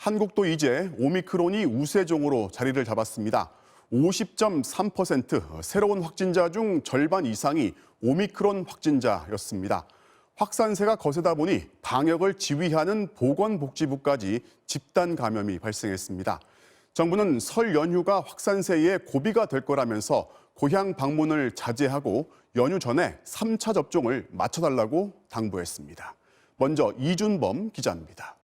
한국도 이제 오미크론이 우세종으로 자리를 잡았습니다. 50.3%, 새로운 확진자 중 절반 이상이 오미크론 확진자였습니다. 확산세가 거세다 보니 방역을 지휘하는 보건복지부까지 집단 감염이 발생했습니다. 정부는 설 연휴가 확산세의 고비가 될 거라면서 고향 방문을 자제하고 연휴 전에 3차 접종을 맞춰달라고 당부했습니다. 먼저 이준범 기자입니다.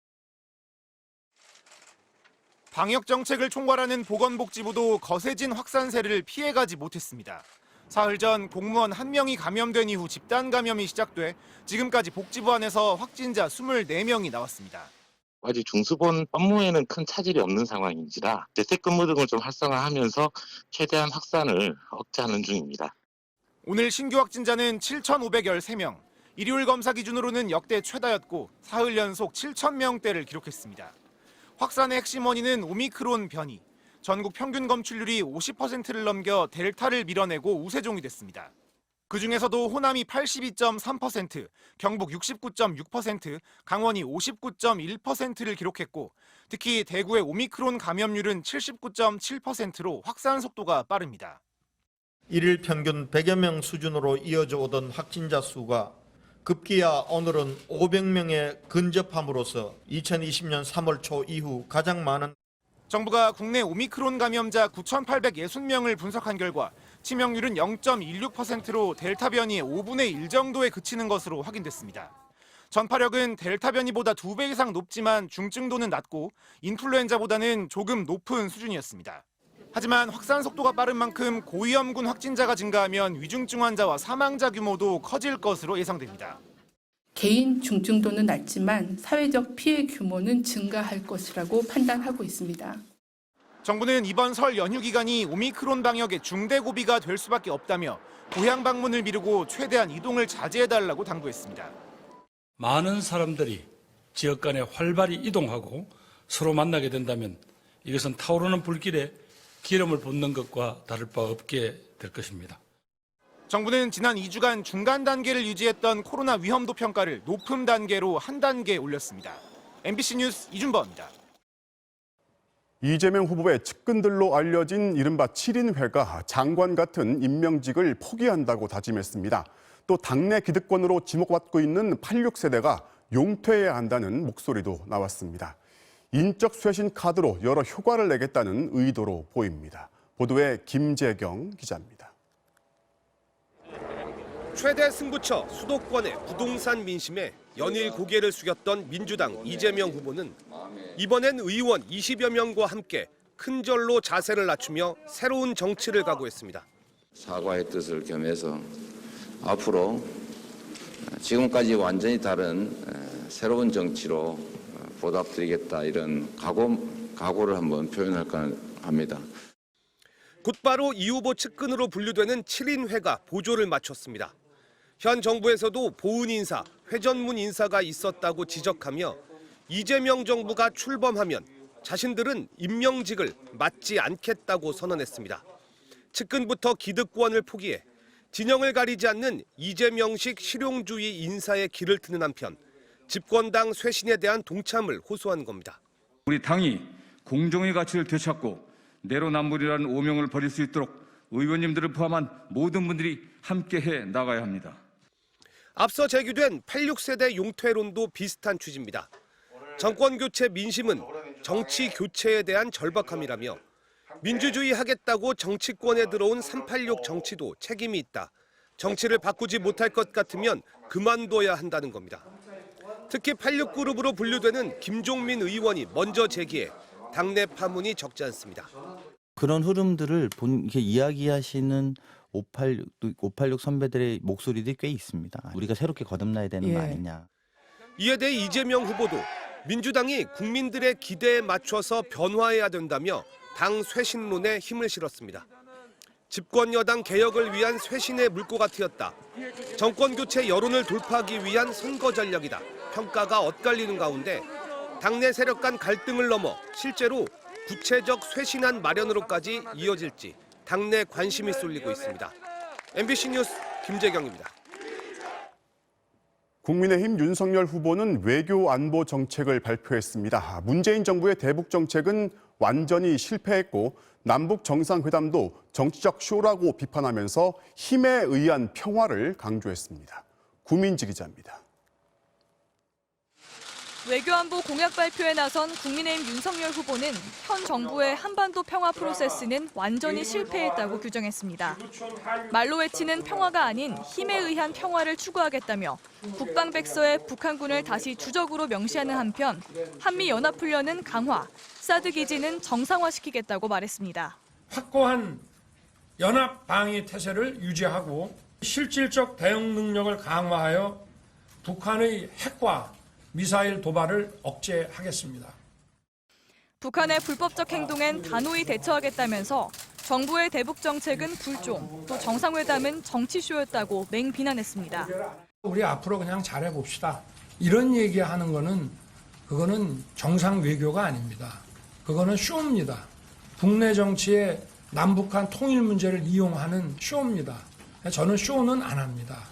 방역 정책을 총괄하는 보건복지부도 거세진 확산세를 피해가지 못했습니다. 사흘 전 공무원 1명이 감염된 이후 집단 감염이 시작돼 지금까지 복지부 안에서 확진자 24명이 나왔습니다. 아직 중수본 업무에는 큰 차질이 없는 상황인지라 재택근무 등을 좀 활성화하면서 최대한 확산을 억제하는 중입니다. 오늘 신규 확진자는 7,513명, 일요일 검사 기준으로는 역대 최다였고 사흘 연속 7,000명대를 기록했습니다. 확산의 핵심 원인은 오미크론 변이. 전국 평균 검출률이 50%를 넘겨 델타를 밀어내고 우세종이 됐습니다. 그중에서도 호남이 82.3%, 경북 69.6%, 강원이 59.1%를 기록했고 특히 대구의 오미크론 감염률은 79.7%로 확산 속도가 빠릅니다. 일일 평균 100여 명 수준으로 이어져 오던 확진자 수가 급기야 오늘은 500명에 근접함으로써 2020년 3월 초 이후 가장 많은 정부가 국내 오미크론 감염자 9,860명을 분석한 결과 치명률은 0.16%로 델타 변이의 5분의 1 정도에 그치는 것으로 확인됐습니다. 전파력은 델타 변이보다 2배 이상 높지만 중증도는 낮고 인플루엔자보다는 조금 높은 수준이었습니다. 하지만 확산 속도가 빠른 만큼 고위험군 확진자가 증가하면 위중증 환자와 사망자 규모도 커질 것으로 예상됩니다. 개인 중증도는 낮지만 사회적 피해 규모는 증가할 것이라고 판단하고 있습니다. 정부는 이번 설 연휴 기간이 오미크론 방역의 중대 고비가 될 수밖에 없다며 고향 방문을 미루고 최대한 이동을 자제해달라고 당부했습니다. 많은 사람들이 지역 간에 활발히 이동하고 서로 만나게 된다면 이것은 타오르는 불길에 기름을 붓는 것과 다를 바 없게 될 것입니다. 정부는 지난 2주간 중간 단계를 유지했던 코로나 위험도 평가를 높음 단계로 한 단계 올렸습니다. MBC 뉴스 이준범입니다. 이재명 후보의 측근들로 알려진 이른바 7인회가 장관 같은 임명직을 포기한다고 다짐했습니다. 또 당내 기득권으로 지목받고 있는 86세대가 용퇴해야 한다는 목소리도 나왔습니다. 인적 쇄신 카드로 여러 효과를 내겠다는 의도로 보입니다. 보도에 김재경 기자입니다. 최대 승부처 수도권의 부동산 민심에 연일 고개를 숙였던 민주당 이재명 후보는 이번엔 의원 20여 명과 함께 큰절로 자세를 낮추며 새로운 정치를 각오했습니다. 사과의 뜻을 겸해서 앞으로 지금까지 완전히 다른 새로운 정치로 보답드리겠다 이런 각오를 한번 표현할까 합니다. 곧바로 이 후보 측근으로 분류되는 7인회가 보조를 마쳤습니다. 현 정부에서도 보훈 인사, 회전문 인사가 있었다고 지적하며 이재명 정부가 출범하면 자신들은 임명직을 맡지 않겠다고 선언했습니다. 측근부터 기득권을 포기해 진영을 가리지 않는 이재명식 실용주의 인사의 길을 트는 한편 집권당 쇄신에 대한 동참을 호소한 겁니다. 우리 당이 공정의 가치를 되찾고 내로남불이라는 오명을 버릴 수 있도록 의원님들을 포함한 모든 분들이 함께해 나가야 합니다. 앞서 제기된 86세대 용퇴론도 비슷한 취지입니다. 정권 교체 민심은 정치 교체에 대한 절박함이라며 민주주의 하겠다고 정치권에 들어온 386 정치도 책임이 있다. 정치를 바꾸지 못할 것 같으면 그만둬야 한다는 겁니다. 특히 86그룹으로 분류되는 김종민 의원이 먼저 제기해 당내 파문이 적지 않습니다. 그런 흐름들을 이렇게 이야기하시는 586 선배들의 목소리들이 꽤 있습니다. 우리가 새롭게 거듭나야 되는 거 아니냐. 이에 대해 이재명 후보도 민주당이 국민들의 기대에 맞춰서 변화해야 된다며 당 쇄신론에 힘을 실었습니다. 집권 여당 개혁을 위한 쇄신의 물꼬가 트였다. 정권 교체 여론을 돌파하기 위한 선거 전략이다. 평가가 엇갈리는 가운데 당내 세력 간 갈등을 넘어 실제로 구체적 쇄신안 마련으로까지 이어질지 당내 관심이 쏠리고 있습니다. MBC 뉴스 김재경입니다. 국민의힘 윤석열 후보는 외교 안보 정책을 발표했습니다. 문재인 정부의 대북 정책은 완전히 실패했고 남북 정상회담도 정치적 쇼라고 비판하면서 힘에 의한 평화를 강조했습니다. 구민지 기자입니다. 외교안보 공약 발표에 나선 국민의힘 윤석열 후보는 현 정부의 한반도 평화 프로세스는 완전히 실패했다고 규정했습니다. 말로 외치는 평화가 아닌 힘에 의한 평화를 추구하겠다며 국방백서에 북한군을 다시 주적으로 명시하는 한편 한미연합훈련은 강화, 사드 기지는 정상화시키겠다고 말했습니다. 확고한 연합 방위 태세를 유지하고 실질적 대응 능력을 강화하여 북한의 핵과 미사일 도발을 억제하겠습니다. 북한의 불법적 행동엔 단호히 대처하겠다면서 정부의 대북 정책은 불종, 또 정상회담은 정치쇼였다고 맹비난했습니다. 우리 앞으로 그냥 잘해봅시다. 이런 얘기하는 그거는 정상 외교가 아닙니다. 그거는 쇼입니다. 국내 정치에 남북한 통일 문제를 이용하는 쇼입니다. 저는 쇼는 안 합니다.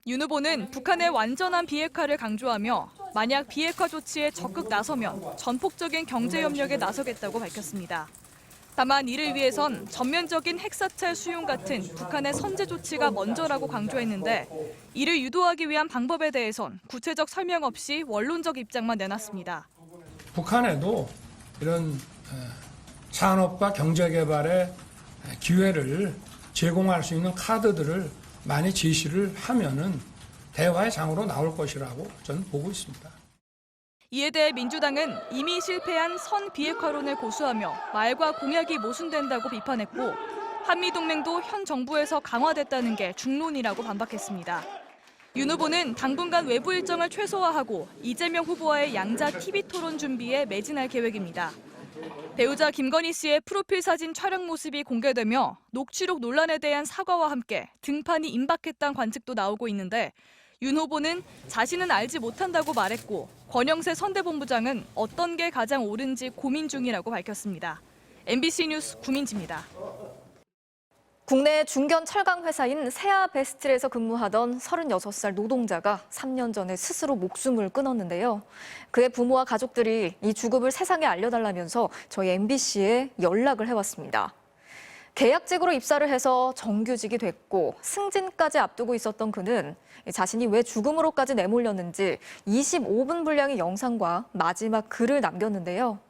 윤 후보는 북한의 완전한 비핵화를 강조하며 만약 비핵화 조치에 적극 나서면 전폭적인 경제협력에 나서겠다고 밝혔습니다. 다만 이를 위해선 전면적인 핵사찰 수용 같은 북한의 선제 조치가 먼저라고 강조했는데 이를 유도하기 위한 방법에 대해선 구체적 설명 없이 원론적 입장만 내놨습니다. 북한에도 이런 산업과 경제개발의 기회를 제공할 수 있는 카드들을 많이 제시를 하면은 대화의 장으로 나올 것이라고 저는 보고 있습니다. 이에 대해 민주당은 이미 실패한 선 비핵화론을 고수하며 말과 공약이 모순된다고 비판했고 한미동맹도 현 정부에서 강화됐다는 게 중론이라고 반박했습니다. 윤 후보는 당분간 외부 일정을 최소화하고 이재명 후보와의 양자 TV 토론 준비에 매진할 계획입니다. 배우자 김건희 씨의 프로필 사진 촬영 모습이 공개되며 녹취록 논란에 대한 사과와 함께 등판이 임박했다는 관측도 나오고 있는데 윤 후보는 자신은 알지 못한다고 말했고 권영세 선대본부장은 어떤 게 가장 옳은지 고민 중이라고 밝혔습니다. MBC 뉴스 구민지입니다. 국내 중견 철강 회사인 세아베스트에서 근무하던 36살 노동자가 3년 전에 스스로 목숨을 끊었는데요. 그의 부모와 가족들이 이 죽음을 세상에 알려달라면서 저희 MBC에 연락을 해왔습니다. 계약직으로 입사를 해서 정규직이 됐고 승진까지 앞두고 있었던 그는 자신이 왜 죽음으로까지 내몰렸는지 25분 분량의 영상과 마지막 글을 남겼는데요.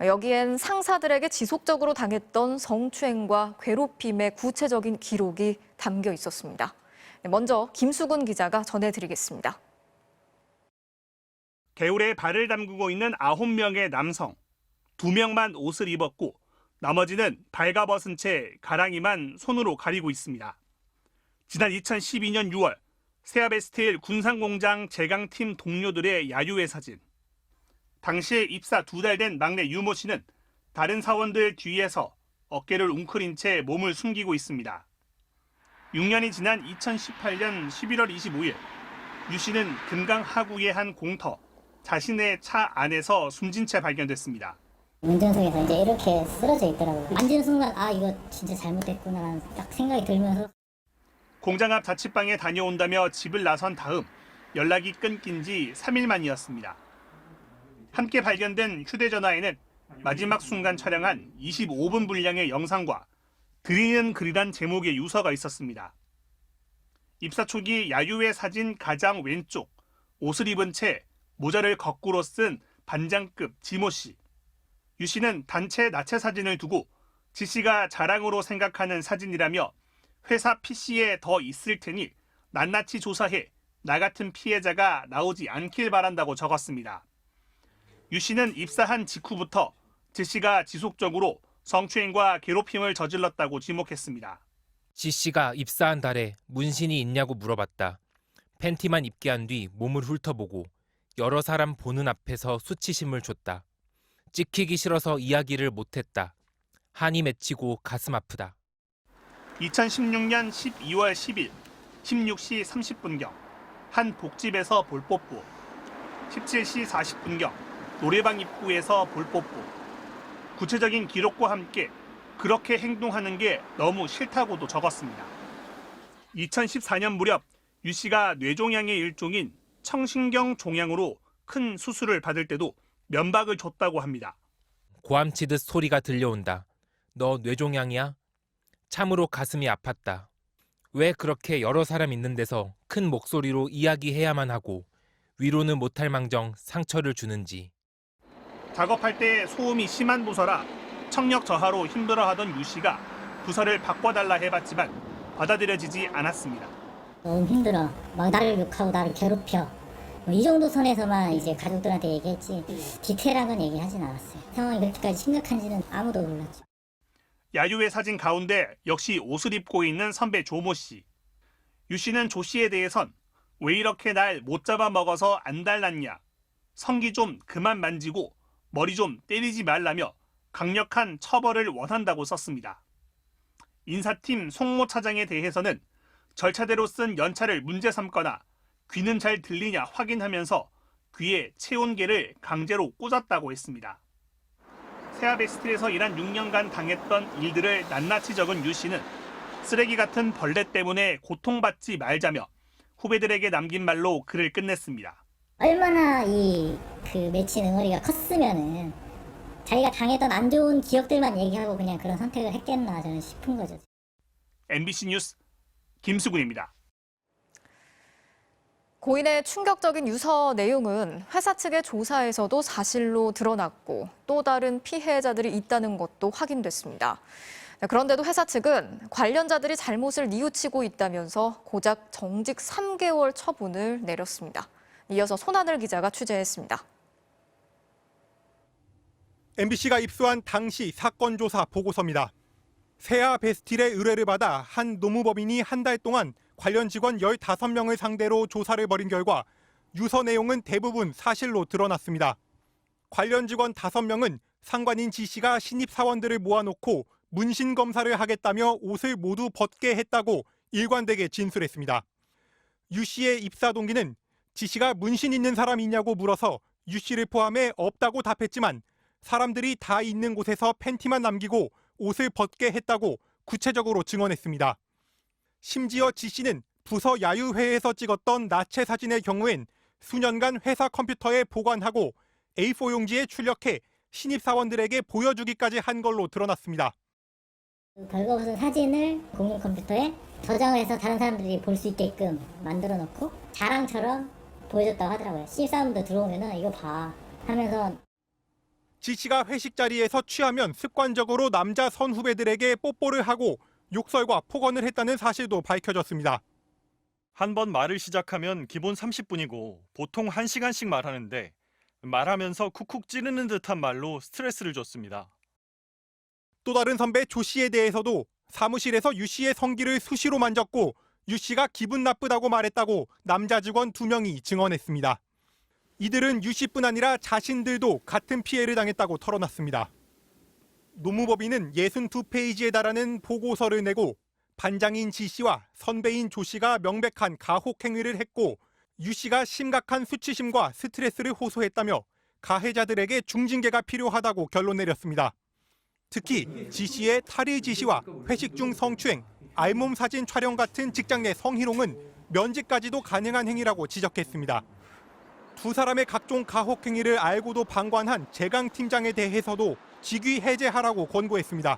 여기엔 상사들에게 지속적으로 당했던 성추행과 괴롭힘의 구체적인 기록이 담겨 있었습니다. 먼저 김수근 기자가 전해드리겠습니다. 개울에 발을 담그고 있는 9명의 남성. 2명만 옷을 입었고 나머지는 발가벗은 채 가랑이만 손으로 가리고 있습니다. 지난 2012년 6월 세아베스틸 군산공장 제강팀 동료들의 야유회 사진. 당시에 입사 2달 된 막내 유모 씨는 다른 사원들 뒤에서 어깨를 웅크린 채 몸을 숨기고 있습니다. 6년이 지난 2018년 11월 25일 유 씨는 금강 하구의 한 공터, 자신의 차 안에서 숨진 채 발견됐습니다. 운전석에서 이제 이렇게 쓰러져 있더라고요. 만지는 순간 이거 진짜 잘못됐구나라는 딱 생각이 들면서 공장 앞 자취방에 다녀온다며 집을 나선 다음 연락이 끊긴 지 3일 만이었습니다. 함께 발견된 휴대전화에는 마지막 순간 촬영한 25분 분량의 영상과 드리는 글이란 제목의 유서가 있었습니다. 입사 초기 야유회 사진 가장 왼쪽, 옷을 입은 채 모자를 거꾸로 쓴 반장급 지모 씨. 유 씨는 단체 나체 사진을 두고 지 씨가 자랑으로 생각하는 사진이라며 회사 PC에 더 있을 테니 낱낱이 조사해 나 같은 피해자가 나오지 않길 바란다고 적었습니다. 유 씨는 입사한 직후부터 지 씨가 지속적으로 성추행과 괴롭힘을 저질렀다고 지목했습니다. 지 씨가 입사한 달에 문신이 있냐고 물어봤다. 팬티만 입게 한 뒤 몸을 훑어보고 여러 사람 보는 앞에서 수치심을 줬다. 찍히기 싫어서 이야기를 못했다. 한이 맺히고 가슴 아프다. 2016년 12월 10일 16시 30분경 한 복집에서 볼뽀뽀, 17시 40분경 노래방 입구에서 볼뽀뽀. 구체적인 기록과 함께 그렇게 행동하는 게 너무 싫다고도 적었습니다. 2014년 무렵 유 씨가 뇌종양의 일종인 청신경 종양으로 큰 수술을 받을 때도 면박을 줬다고 합니다. 고함 치듯 소리가 들려온다. 너 뇌종양이야? 참으로 가슴이 아팠다. 왜 그렇게 여러 사람 있는 데서 큰 목소리로 이야기해야만 하고 위로는 못할 망정 상처를 주는지. 작업할 때 소음이 심한 부서라 청력 저하로 힘들어하던 유 씨가 부서를 바꿔달라 해봤지만 받아들여지지 않았습니다. 너무 힘들어. 막 나를 욕하고 나를 괴롭혀. 이 정도 선에서만 이제 가족들한테 얘기했지 디테일한 건 얘기하진 않았어요. 상황이 그렇게까지 심각한지는 아무도 몰랐죠. 야유의 사진 가운데 역시 옷을 입고 있는 선배 조모 씨. 유 씨는 조 씨에 대해선 왜 이렇게 날 못 잡아먹어서 안 달랐냐. 성기 좀 그만 만지고 머리 좀 때리지 말라며 강력한 처벌을 원한다고 썼습니다. 인사팀 송모 차장에 대해서는 절차대로 쓴 연차를 문제 삼거나 귀는 잘 들리냐 확인하면서 귀에 체온계를 강제로 꽂았다고 했습니다. 세아베스트에서 일한 6년간 당했던 일들을 낱낱이 적은 유 씨는 쓰레기 같은 벌레 때문에 고통받지 말자며 후배들에게 남긴 말로 글을 끝냈습니다. 얼마나 그 맺힌 응어리가 컸으면은 자기가 당했던 안 좋은 기억들만 얘기하고 그냥 그런 선택을 했겠나 저는 싶은 거죠. MBC 뉴스 김수근입니다. 고인의 충격적인 유서 내용은 회사 측의 조사에서도 사실로 드러났고 또 다른 피해자들이 있다는 것도 확인됐습니다. 그런데도 회사 측은 관련자들이 잘못을 뉘우치고 있다면서 고작 정직 3개월 처분을 내렸습니다. 이어서 손하늘 기자가 취재했습니다. MBC가 입수한 당시 사건 조사 보고서입니다. 세아베스틸의 의뢰를 받아 한 노무법인이 한 달 동안 관련 직원 15명을 상대로 조사를 벌인 결과 유서 내용은 대부분 사실로 드러났습니다. 관련 직원 5명은 상관인 지 씨가 신입 사원들을 모아놓고 문신 검사를 하겠다며 옷을 모두 벗게 했다고 일관되게 진술했습니다. 유 씨의 입사 동기는 지 씨가 문신 있는 사람이 있냐고 물어서 유 씨를 포함해 없다고 답했지만 사람들이 다 있는 곳에서 팬티만 남기고 옷을 벗게 했다고 구체적으로 증언했습니다. 심지어 지 씨는 부서 야유회에서 찍었던 나체 사진의 경우엔 수년간 회사 컴퓨터에 보관하고 A4 용지에 출력해 신입사원들에게 보여주기까지 한 걸로 드러났습니다. 벌거벗은 사진을 공용 컴퓨터에 저장을 해서 다른 사람들이 볼 수 있게끔 만들어 놓고 자랑처럼 보여줬다고 하더라고요. 신입사원들 들어오면은 이거 봐 하면서. 지 씨가 회식 자리에서 취하면 습관적으로 남자 선후배들에게 뽀뽀를 하고 욕설과 폭언을 했다는 사실도 밝혀졌습니다. 한 번 말을 시작하면 기본 30분이고 보통 1시간씩 말하는데 말하면서 쿡쿡 찌르는 듯한 말로 스트레스를 줬습니다. 또 다른 선배 조 씨에 대해서도 사무실에서 유 씨의 성기를 수시로 만졌고 유 씨가 기분 나쁘다고 말했다고 남자 직원 2명이 증언했습니다. 이들은 유 씨뿐 아니라 자신들도 같은 피해를 당했다고 털어놨습니다. 노무법인은 62페이지에 달하는 보고서를 내고 반장인 지 씨와 선배인 조 씨가 명백한 가혹 행위를 했고 유 씨가 심각한 수치심과 스트레스를 호소했다며 가해자들에게 중징계가 필요하다고 결론 내렸습니다. 특히 지 씨의 탈의 지시와 회식 중 성추행, 알몸 사진 촬영 같은 직장 내 성희롱은 면직까지도 가능한 행위라고 지적했습니다. 두 사람의 각종 가혹 행위를 알고도 방관한 재강 팀장에 대해서도 직위 해제하라고 권고했습니다.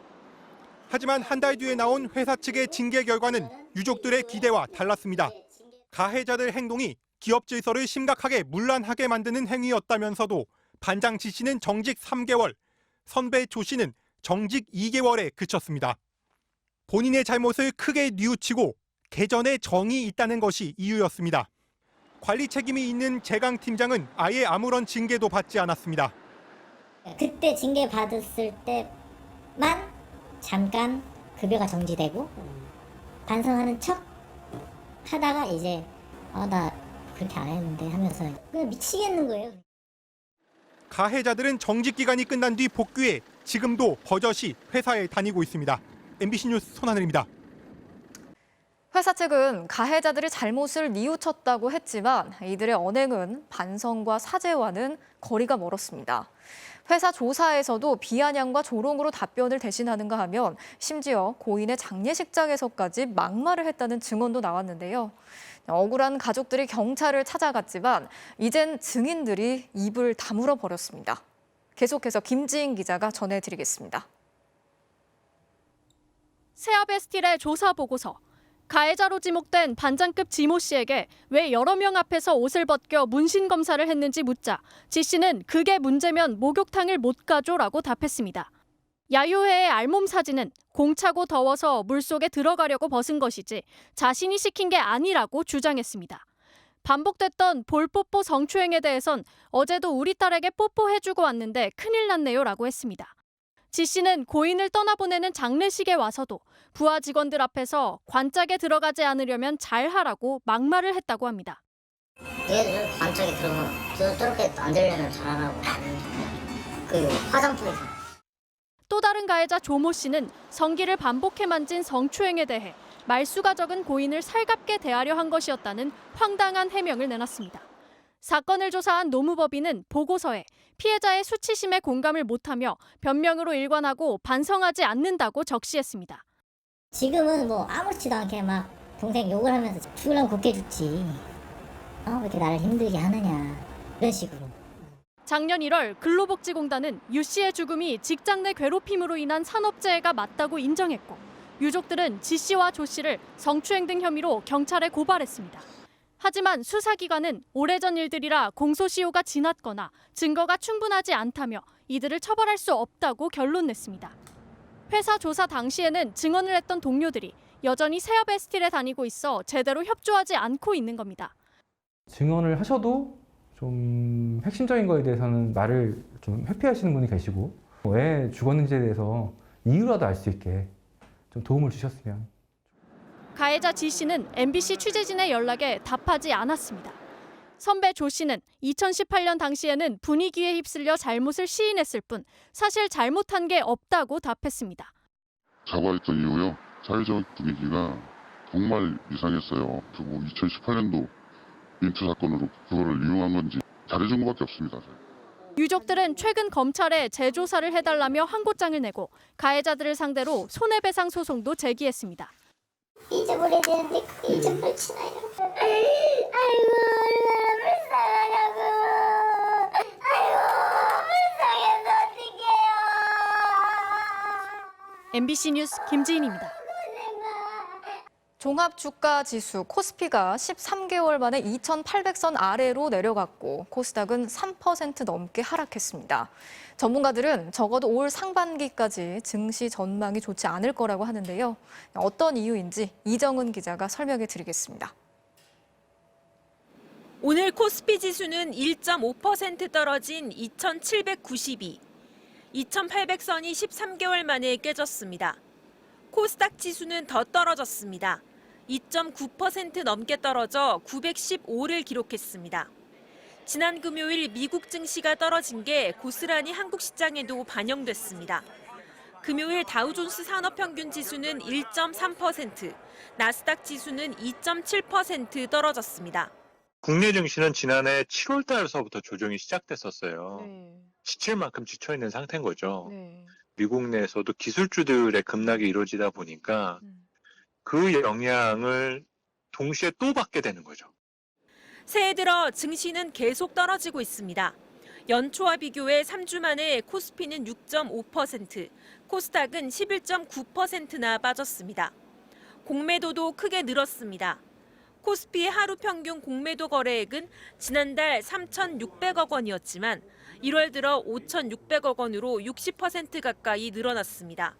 하지만 한 달 뒤에 나온 회사 측의 징계 결과는 유족들의 기대와 달랐습니다. 가해자들 행동이 기업 질서를 심각하게 문란하게 만드는 행위였다면서도 반장 지 씨는 정직 3개월, 선배 조 씨는 정직 2개월에 그쳤습니다. 본인의 잘못을 크게 뉘우치고 개전에 정이 있다는 것이 이유였습니다. 관리 책임이 있는 재강 팀장은 아예 아무런 징계도 받지 않았습니다. 그때 징계 받았을 때만 잠깐 급여가 정지되고 반성하는 척 하다가 이제 나 그렇게 안 했는데 하면서 그냥 미치겠는 거예요. 가해자들은 정직 기간이 끝난 뒤 복귀해 지금도 버젓이 회사에 다니고 있습니다. MBC 뉴스 손하늘입니다. 회사 측은 가해자들이 잘못을 뉘우쳤다고 했지만 이들의 언행은 반성과 사죄와는 거리가 멀었습니다. 회사 조사에서도 비아냥과 조롱으로 답변을 대신하는가 하면 심지어 고인의 장례식장에서까지 막말을 했다는 증언도 나왔는데요. 억울한 가족들이 경찰을 찾아갔지만 이젠 증인들이 입을 다물어 버렸습니다. 계속해서 김지인 기자가 전해드리겠습니다. 세아베스틸의 조사 보고서. 가해자로 지목된 반장급 지모 씨에게 왜 여러 명 앞에서 옷을 벗겨 문신 검사를 했는지 묻자 지 씨는 그게 문제면 목욕탕을 못 가줘라고 답했습니다. 야유회의 알몸 사진은 공 차고 더워서 물속에 들어가려고 벗은 것이지 자신이 시킨 게 아니라고 주장했습니다. 반복됐던 볼뽀뽀 성추행에 대해선 어제도 우리 딸에게 뽀뽀해주고 왔는데 큰일 났네요라고 했습니다. 지 씨는 고인을 떠나보내는 장례식에 와서도 부하 직원들 앞에서 관짝에 들어가지 않으려면 잘하라고 막말을 했다고 합니다. 얘들 관짝에 들어가 저렇게 앉으려면 잘하라고. 그 화장품에서. 또 다른 가해자 조모 씨는 성기를 반복해 만진 성추행에 대해 말수가 적은 고인을 살갑게 대하려 한 것이었다는 황당한 해명을 내놨습니다. 사건을 조사한 노무법인은 보고서에 피해자의 수치심에 공감을 못하며 변명으로 일관하고 반성하지 않는다고 적시했습니다. 지금은 뭐 아무렇지도 않게 막 동생 욕을 하면서 죽으려면 곱게 죽지. 왜 이렇게 나를 힘들게 하느냐. 이런 식으로. 작년 1월 근로복지공단은 유 씨의 죽음이 직장 내 괴롭힘으로 인한 산업재해가 맞다고 인정했고 유족들은 지 씨와 조 씨를 성추행 등 혐의로 경찰에 고발했습니다. 하지만 수사기관은 오래전 일들이라 공소시효가 지났거나 증거가 충분하지 않다며 이들을 처벌할 수 없다고 결론 냈습니다. 회사 조사 당시에는 증언을 했던 동료들이 여전히 세아베스틸에 다니고 있어 제대로 협조하지 않고 있는 겁니다. 증언을 하셔도 좀 핵심적인 거에 대해서는 말을 좀 회피하시는 분이 계시고 왜 죽었는지에 대해서 이유라도 알 수 있게 좀 도움을 주셨으면. 가해자 지 씨는 MBC 취재진의 연락에 답하지 않았습니다. 선배 조 씨는 2018년 당시에는 분위기에 휩쓸려 잘못을 시인했을 뿐 사실 잘못한 게 없다고 답했습니다. 사과했던 이후요. 사회적 분위기가 정말 이상했어요. 그리고 2018년도 인트 사건으로 그거를 이용한 건지 잘해준 것밖에 없습니다. 유족들은 최근 검찰에 재조사를 해달라며 항고장을 내고 가해자들을 상대로 손해배상 소송도 제기했습니다. 잊어버려야 되는데 그게 잊어버리지나요. 아이고 얼마나 불쌍하냐고. 아이고 불쌍해서 어떡해요. MBC 뉴스 김지인입니다. 종합주가지수 코스피가 13개월 만에 2,800선 아래로 내려갔고 코스닥은 3% 넘게 하락했습니다. 전문가들은 적어도 올 상반기까지 증시 전망이 좋지 않을 거라고 하는데요. 어떤 이유인지 이정은 기자가 설명해 드리겠습니다. 오늘 코스피 지수는 1.5% 떨어진 2,792. 2,800선이 13개월 만에 깨졌습니다. 코스닥 지수는 더 떨어졌습니다. 2.9% 넘게 떨어져 915를 기록했습니다. 지난 금요일 미국 증시가 떨어진 게 고스란히 한국 시장에도 반영됐습니다. 금요일 다우존스 산업평균 지수는 1.3%, 나스닥 지수는 2.7% 떨어졌습니다. 국내 증시는 지난해 7월 달서부터 조정이 시작됐었어요. 지칠 만큼 지쳐있는 상태인 거죠. 미국 내에서도 기술주들의 급락이 이루어지다 보니까 그 영향을 동시에 또 받게 되는 거죠. 새해 들어 증시는 계속 떨어지고 있습니다. 연초와 비교해 3주 만에 코스피는 6.5%, 코스닥은 11.9%나 빠졌습니다. 공매도도 크게 늘었습니다. 코스피의 하루 평균 공매도 거래액은 지난달 3,600억 원이었지만 1월 들어 5,600억 원으로 60% 가까이 늘어났습니다.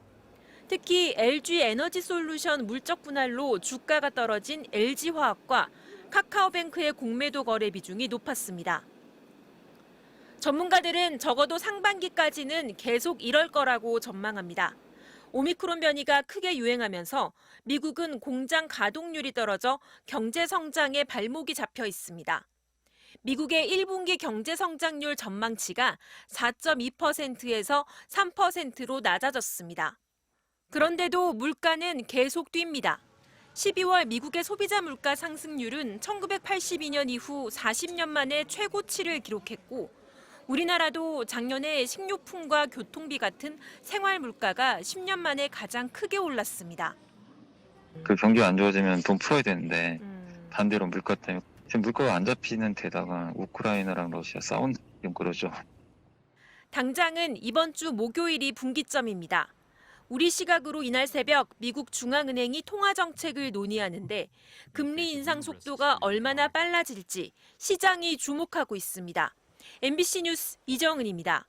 특히 LG 에너지솔루션 물적 분할로 주가가 떨어진 LG화학과 카카오뱅크의 공매도 거래 비중이 높았습니다. 전문가들은 적어도 상반기까지는 계속 이럴 거라고 전망합니다. 오미크론 변이가 크게 유행하면서 미국은 공장 가동률이 떨어져 경제 성장에 발목이 잡혀 있습니다. 미국의 1분기 경제 성장률 전망치가 4.2%에서 3%로 낮아졌습니다. 그런데도 물가는 계속 뜁니다. 12월 미국의 소비자 물가 상승률은 1982년 이후 40년 만에 최고치를 기록했고 우리나라도 작년에 식료품과 교통비 같은 생활 물가가 10년 만에 가장 크게 올랐습니다. 그 경기가 안 좋아지면 돈 풀어야 되는데 반대로 물가 때문에 지금 물가가 안 잡히는 데다가 우크라이나랑 러시아 싸운 좀 그러죠. 당장은 이번 주 목요일이 분기점입니다. 우리 시각으로 이날 새벽 미국 중앙은행이 통화 정책을 논의하는데 금리 인상 속도가 얼마나 빨라질지 시장이 주목하고 있습니다. MBC 뉴스 이정은입니다.